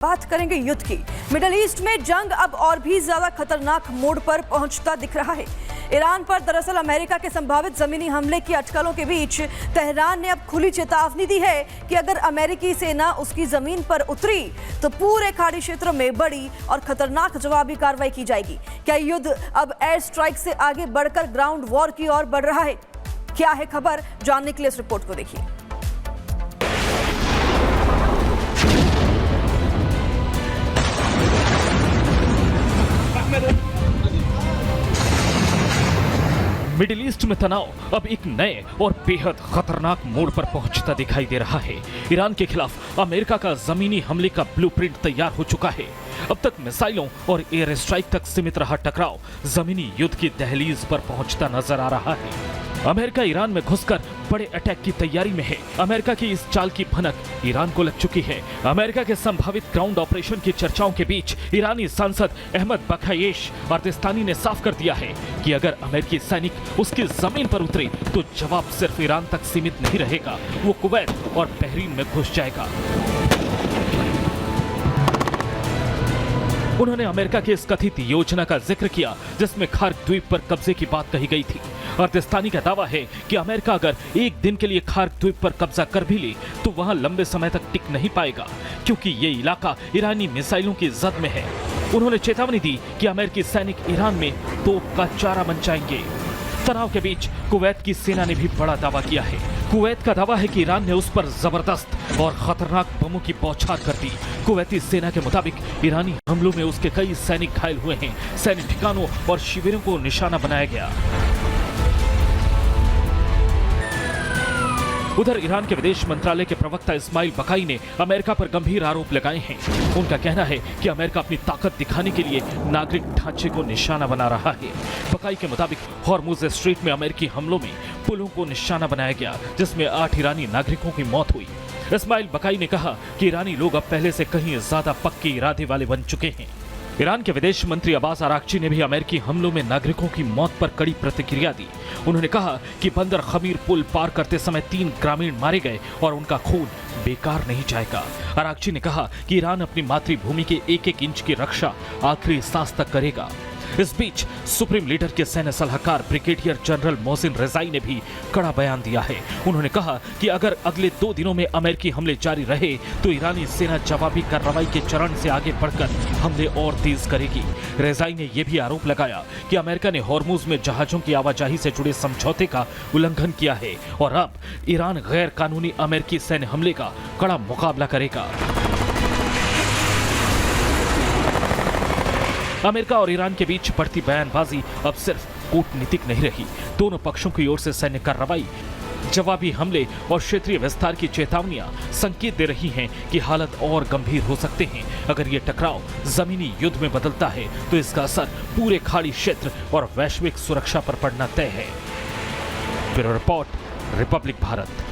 बात करेंगे युद्ध की। मिडिल ईस्ट में जंग अब और भी ज्यादा खतरनाक मोड़ पर पहुंचता दिख रहा है। ईरान पर दरअसल अमेरिका के संभावित जमीनी हमले की अटकलों के बीच तेहरान ने अब खुली चेतावनी दी है कि अगर अमेरिकी सेना उसकी जमीन पर उतरी तो पूरे खाड़ी क्षेत्र में बड़ी और खतरनाक जवाबी कार्रवाई की जाएगी। क्या युद्ध अब एयर स्ट्राइक से आगे बढ़कर ग्राउंड वॉर की ओर बढ़ रहा है? क्या है खबर, जानने के लिए इस रिपोर्ट को देखिए। मिडिल ईस्ट में तनाव अब एक नए और बेहद खतरनाक मोड़ पर पहुंचता दिखाई दे रहा है। ईरान के खिलाफ अमेरिका का जमीनी हमले का ब्लूप्रिंट तैयार हो चुका है। अब तक मिसाइलों और एयर स्ट्राइक तक सीमित रहा टकराव जमीनी युद्ध की दहलीज पर पहुंचता नजर आ रहा है। अमेरिका ईरान में घुसकर बड़े अटैक की तैयारी में है। अमेरिका की इस चाल की भनक ईरान को लग चुकी है। अमेरिका के संभावित ग्राउंड ऑपरेशन की चर्चाओं के बीच ईरानी सांसद अहमद बखायेश अर्दिस्तानी ने साफ कर दिया है कि अगर अमेरिकी सैनिक उसकी जमीन पर उतरे तो जवाब सिर्फ ईरान तक सीमित नहीं रहेगा, वो कुवैत और बहरीन में घुस जाएगा। उन्होंने अमेरिका की इस कथित योजना का जिक्र किया जिसमें खार्क द्वीप पर कब्जे की बात कही गई थी। अर्दिस्तानी का दावा है कि अमेरिका अगर एक दिन के लिए खार्क द्वीप पर कब्जा कर भी ले तो वहां लंबे समय तक टिक नहीं पाएगा, क्योंकि ये इलाका ईरानी मिसाइलों की जद में है। उन्होंने चेतावनी दी कि अमेरिकी सैनिक ईरान में तोप का चारा बन जाएंगे। तनाव के बीच कुवैत की सेना ने भी बड़ा दावा किया है। कुवैत का दावा है कि ईरान ने उस पर जबरदस्त और खतरनाक बमों की बौछार कर दी। कुवैती सेना के मुताबिक ईरानी हमलों में उसके कई सैनिक घायल हुए हैं। सैनिक ठिकानों और शिविरों को निशाना बनाया गया। उधर ईरान के विदेश मंत्रालय के प्रवक्ता इस्माइल बकाई ने अमेरिका पर गंभीर आरोप लगाए हैं। उनका कहना है कि अमेरिका अपनी ताकत दिखाने के लिए नागरिक ढांचे को निशाना बना रहा है। बकाई के मुताबिक हॉर्मुज स्ट्रीट में अमेरिकी हमलों में पुलों को निशाना बनाया गया, जिसमें 8 ईरानी नागरिकों की मौत हुई। इस्माइल बकाई ने कहा कि ईरानी लोग अब पहले से कहीं ज्यादा पक्के इरादे वाले बन चुके हैं। ईरान के विदेश मंत्री अब्बास अराक्ची ने भी अमेरिकी हमलों में नागरिकों की मौत पर कड़ी प्रतिक्रिया दी। उन्होंने कहा कि बंदर खमीर पुल पार करते समय 3 ग्रामीण मारे गए और उनका खून बेकार नहीं जाएगा। अराक्ची ने कहा कि ईरान अपनी मातृभूमि के 1-1 इंच की रक्षा आखिरी सांस तक करेगा। इस बीच सुप्रीम लीडर के सैन्य सलाहकार ब्रिगेडियर जनरल मोहसिन रजाई ने भी कड़ा बयान दिया है। उन्होंने कहा कि अगर अगले 2 दिनों में अमेरिकी हमले जारी रहे तो ईरानी सेना जवाबी कार्रवाई के चरण से आगे बढ़कर हमले और तेज करेगी। रजाई ने यह भी आरोप लगाया कि अमेरिका ने हॉर्मुज में जहाजों की आवाजाही से जुड़े समझौते का उल्लंघन किया है और अब ईरान गैर कानूनी अमेरिकी सैन्य हमले का कड़ा मुकाबला करेगा। अमेरिका और ईरान के बीच बढ़ती बयानबाजी अब सिर्फ कूटनीतिक नहीं रही। दोनों पक्षों की ओर से सैन्य कार्रवाई, जवाबी हमले और क्षेत्रीय विस्तार की चेतावनियां संकेत दे रही हैं कि हालत और गंभीर हो सकते हैं। अगर ये टकराव जमीनी युद्ध में बदलता है तो इसका असर पूरे खाड़ी क्षेत्र और वैश्विक सुरक्षा पर पड़ना तय है। Bureau report, Republic Bharat.